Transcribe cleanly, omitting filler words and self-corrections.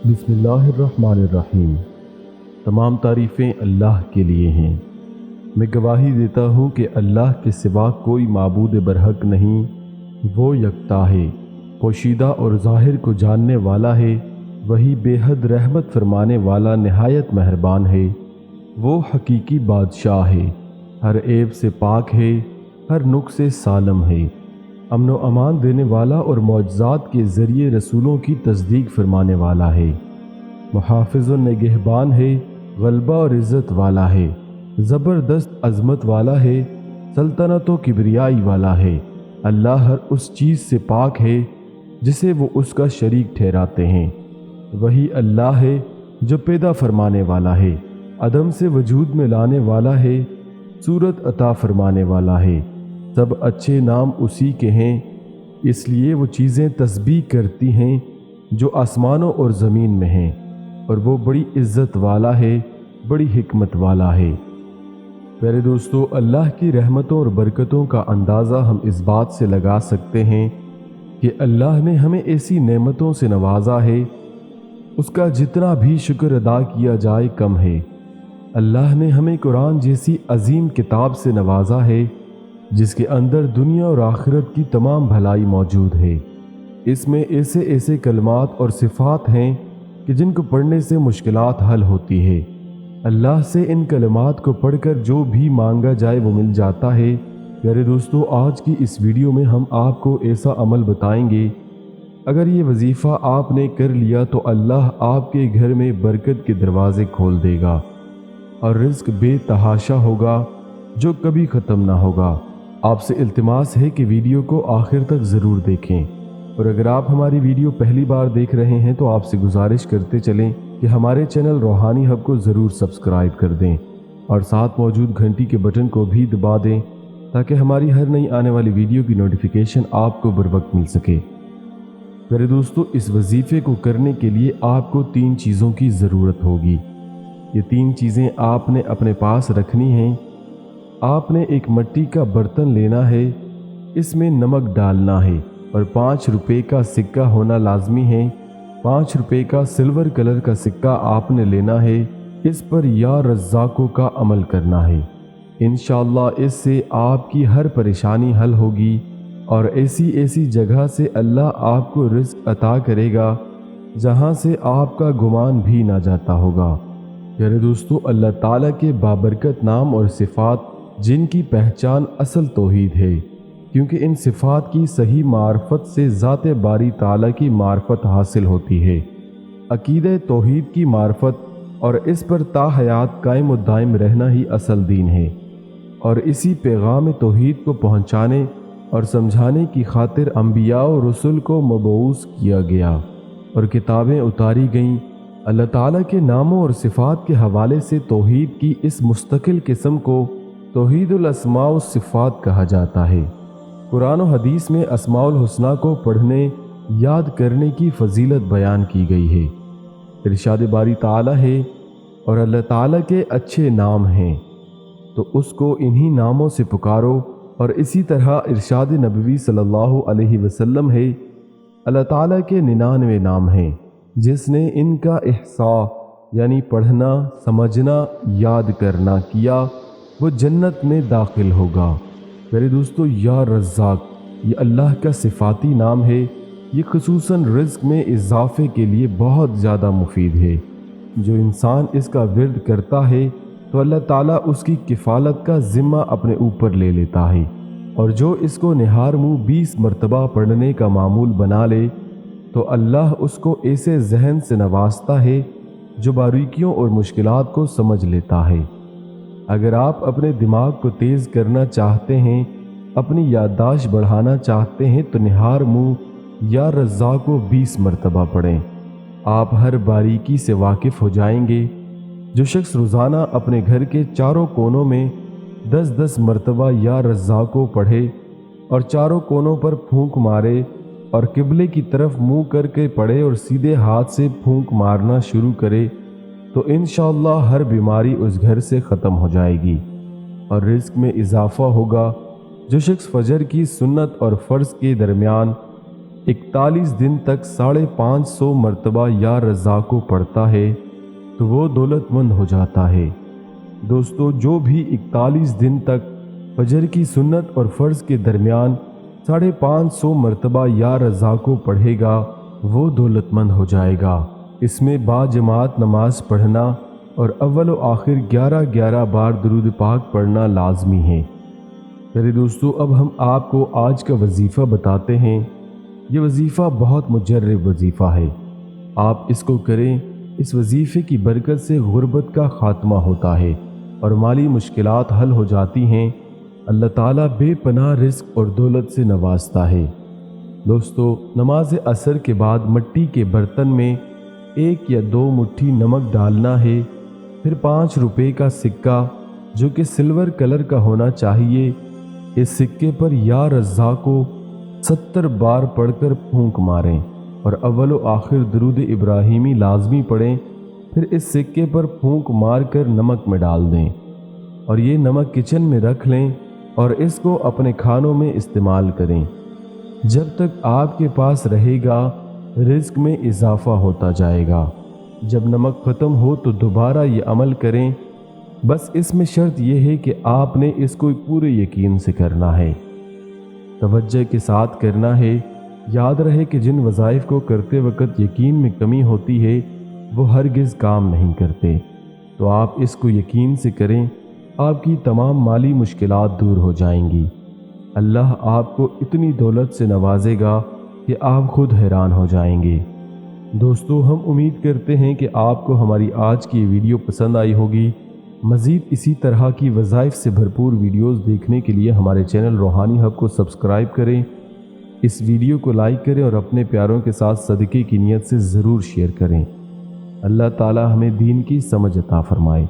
بسم اللہ الرحمن الرحیم۔ تمام تعریفیں اللہ کے لیے ہیں۔ میں گواہی دیتا ہوں کہ اللہ کے سوا کوئی معبود برحق نہیں، وہ یکتا ہے، پوشیدہ اور ظاہر کو جاننے والا ہے، وہی بے حد رحمت فرمانے والا نہایت مہربان ہے۔ وہ حقیقی بادشاہ ہے، ہر عیب سے پاک ہے، ہر نقص سے سالم ہے، امن و امان دینے والا اور معجزات کے ذریعے رسولوں کی تصدیق فرمانے والا ہے، محافظ و نگہبان ہے، غلبہ اور عزت والا ہے، زبردست عظمت والا ہے، سلطنت و کبریائی والا ہے۔ اللہ ہر اس چیز سے پاک ہے جسے وہ اس کا شریک ٹھہراتے ہیں۔ وہی اللہ ہے جو پیدا فرمانے والا ہے، عدم سے وجود میں لانے والا ہے، صورت عطا فرمانے والا ہے۔ سب اچھے نام اسی کے ہیں، اس لیے وہ چیزیں تسبیح کرتی ہیں جو آسمانوں اور زمین میں ہیں، اور وہ بڑی عزت والا ہے، بڑی حکمت والا ہے۔ پیارے دوستو، اللہ کی رحمتوں اور برکتوں کا اندازہ ہم اس بات سے لگا سکتے ہیں کہ اللہ نے ہمیں ایسی نعمتوں سے نوازا ہے، اس کا جتنا بھی شکر ادا کیا جائے کم ہے۔ اللہ نے ہمیں قرآن جیسی عظیم کتاب سے نوازا ہے جس کے اندر دنیا اور آخرت کی تمام بھلائی موجود ہے۔ اس میں ایسے کلمات اور صفات ہیں کہ جن کو پڑھنے سے مشکلات حل ہوتی ہے۔ اللہ سے ان کلمات کو پڑھ کر جو بھی مانگا جائے وہ مل جاتا ہے۔ پیارے دوستو، آج کی اس ویڈیو میں ہم آپ کو ایسا عمل بتائیں گے، اگر یہ وظیفہ آپ نے کر لیا تو اللہ آپ کے گھر میں برکت کے دروازے کھول دے گا اور رزق بے تحاشا ہوگا جو کبھی ختم نہ ہوگا۔ آپ سے التماس ہے کہ ویڈیو کو آخر تک ضرور دیکھیں، اور اگر آپ ہماری ویڈیو پہلی بار دیکھ رہے ہیں تو آپ سے گزارش کرتے چلیں کہ ہمارے چینل روحانی ہب کو ضرور سبسکرائب کر دیں اور ساتھ موجود گھنٹی کے بٹن کو بھی دبا دیں تاکہ ہماری ہر نئی آنے والی ویڈیو کی نوٹیفیکیشن آپ کو بروقت مل سکے۔ میرے دوستو، اس وظیفے کو کرنے کے لیے آپ کو 3 چیزوں کی ضرورت ہوگی۔ یہ 3 چیزیں آپ نے اپنے پاس رکھنی ہیں۔ آپ نے ایک مٹی کا برتن لینا ہے، اس میں نمک ڈالنا ہے اور 5 روپے کا سکہ ہونا لازمی ہے۔ 5 روپے کا سلور کلر کا سکہ آپ نے لینا ہے، اس پر یا رزاقوں کا عمل کرنا ہے۔ انشاءاللہ اس سے آپ کی ہر پریشانی حل ہوگی اور ایسی جگہ سے اللہ آپ کو رزق عطا کرے گا جہاں سے آپ کا گمان بھی نہ جاتا ہوگا۔ پیارے دوستو، اللہ تعالیٰ کے بابرکت نام اور صفات جن کی پہچان اصل توحید ہے، کیونکہ ان صفات کی صحیح معرفت سے ذات باری تعالیٰ کی معرفت حاصل ہوتی ہے۔ عقیدہ توحید کی معرفت اور اس پر تا حیات قائم و دائم رہنا ہی اصل دین ہے، اور اسی پیغام توحید کو پہنچانے اور سمجھانے کی خاطر انبیاء و رسل کو مبعوث کیا گیا اور کتابیں اتاری گئیں۔ اللہ تعالیٰ کے ناموں اور صفات کے حوالے سے توحید کی اس مستقل قسم کو توحید الاسماء و صفات کہا جاتا ہے۔ قرآن و حدیث میں اسماء الحسنہ کو پڑھنے، یاد کرنے کی فضیلت بیان کی گئی ہے۔ ارشاد باری تعالیٰ ہے، اور اللہ تعالیٰ کے اچھے نام ہیں تو اس کو انہی ناموں سے پکارو، اور اسی طرح ارشاد نبوی صلی اللہ علیہ وسلم ہے، اللہ تعالیٰ کے 99 نام ہیں، جس نے ان کا احصاء یعنی پڑھنا، سمجھنا، یاد کرنا کیا وہ جنت میں داخل ہوگا۔ میرے دوستو، یا رزاق یہ اللہ کا صفاتی نام ہے۔ یہ خصوصاً رزق میں اضافے کے لیے بہت زیادہ مفید ہے۔ جو انسان اس کا ورد کرتا ہے تو اللہ تعالیٰ اس کی کفالت کا ذمہ اپنے اوپر لے لیتا ہے، اور جو اس کو نہار منہ 20 مرتبہ پڑھنے کا معمول بنا لے تو اللہ اس کو ایسے ذہن سے نوازتا ہے جو باریکیوں اور مشکلات کو سمجھ لیتا ہے۔ اگر آپ اپنے دماغ کو تیز کرنا چاہتے ہیں، اپنی یادداشت بڑھانا چاہتے ہیں تو نہار منہ یا رزاق کو 20 مرتبہ پڑھیں۔ آپ ہر باریکی سے واقف ہو جائیں گے۔ جو شخص روزانہ اپنے گھر کے چاروں کونوں میں 10 مرتبہ یا رزاق کو پڑھے اور چاروں کونوں پر پھونک مارے اور قبلے کی طرف منہ کر کے پڑھے اور سیدھے ہاتھ سے پھونک مارنا شروع کرے تو انشاءاللہ ہر بیماری اس گھر سے ختم ہو جائے گی اور رزق میں اضافہ ہوگا۔ جو شخص فجر کی سنت اور فرض کے درمیان 41 دن تک 550 مرتبہ یا رزاق کو پڑھتا ہے تو وہ دولت مند ہو جاتا ہے۔ دوستو، جو بھی 41 دن تک فجر کی سنت اور فرض کے درمیان 550 مرتبہ یا رزاق کو پڑھے گا وہ دولت مند ہو جائے گا۔ اس میں با جماعت نماز پڑھنا اور اول و آخر 11 بار درود پاک پڑھنا لازمی ہے۔ میرے دوستو، اب ہم آپ کو آج کا وظیفہ بتاتے ہیں۔ یہ وظیفہ بہت مجرب وظیفہ ہے، آپ اس کو کریں۔ اس وظیفے کی برکت سے غربت کا خاتمہ ہوتا ہے اور مالی مشکلات حل ہو جاتی ہیں۔ اللہ تعالیٰ بے پناہ رزق اور دولت سے نوازتا ہے۔ دوستو، نماز عصر کے بعد مٹی کے برتن میں 1 یا 2 مٹھی نمک ڈالنا ہے، پھر 5 روپے کا سکہ جو کہ سلور کلر کا ہونا چاہیے، اس سکے پر یا رزاق کو 70 بار پڑھ کر پھونک ماریں اور اول و آخر درود ابراہیمی لازمی پڑھیں، پھر اس سکے پر پھونک مار کر نمک میں ڈال دیں اور یہ نمک کچن میں رکھ لیں اور اس کو اپنے کھانوں میں استعمال کریں۔ جب تک آپ کے پاس رہے گا رزق میں اضافہ ہوتا جائے گا۔ جب نمک ختم ہو تو دوبارہ یہ عمل کریں، بس اس میں شرط یہ ہے کہ آپ نے اس کو پورے یقین سے کرنا ہے، توجہ کے ساتھ کرنا ہے۔ یاد رہے کہ جن وظائف کو کرتے وقت یقین میں کمی ہوتی ہے وہ ہرگز کام نہیں کرتے، تو آپ اس کو یقین سے کریں، آپ کی تمام مالی مشکلات دور ہو جائیں گی۔ اللہ آپ کو اتنی دولت سے نوازے گا کہ آپ خود حیران ہو جائیں گے۔ دوستو، ہم امید کرتے ہیں کہ آپ کو ہماری آج کی ویڈیو پسند آئی ہوگی۔ مزید اسی طرح کی وظائف سے بھرپور ویڈیوز دیکھنے کے لیے ہمارے چینل روحانی ہب کو سبسکرائب کریں، اس ویڈیو کو لائک کریں اور اپنے پیاروں کے ساتھ صدقے کی نیت سے ضرور شیئر کریں۔ اللہ تعالی ہمیں دین کی سمجھ عطا فرمائے۔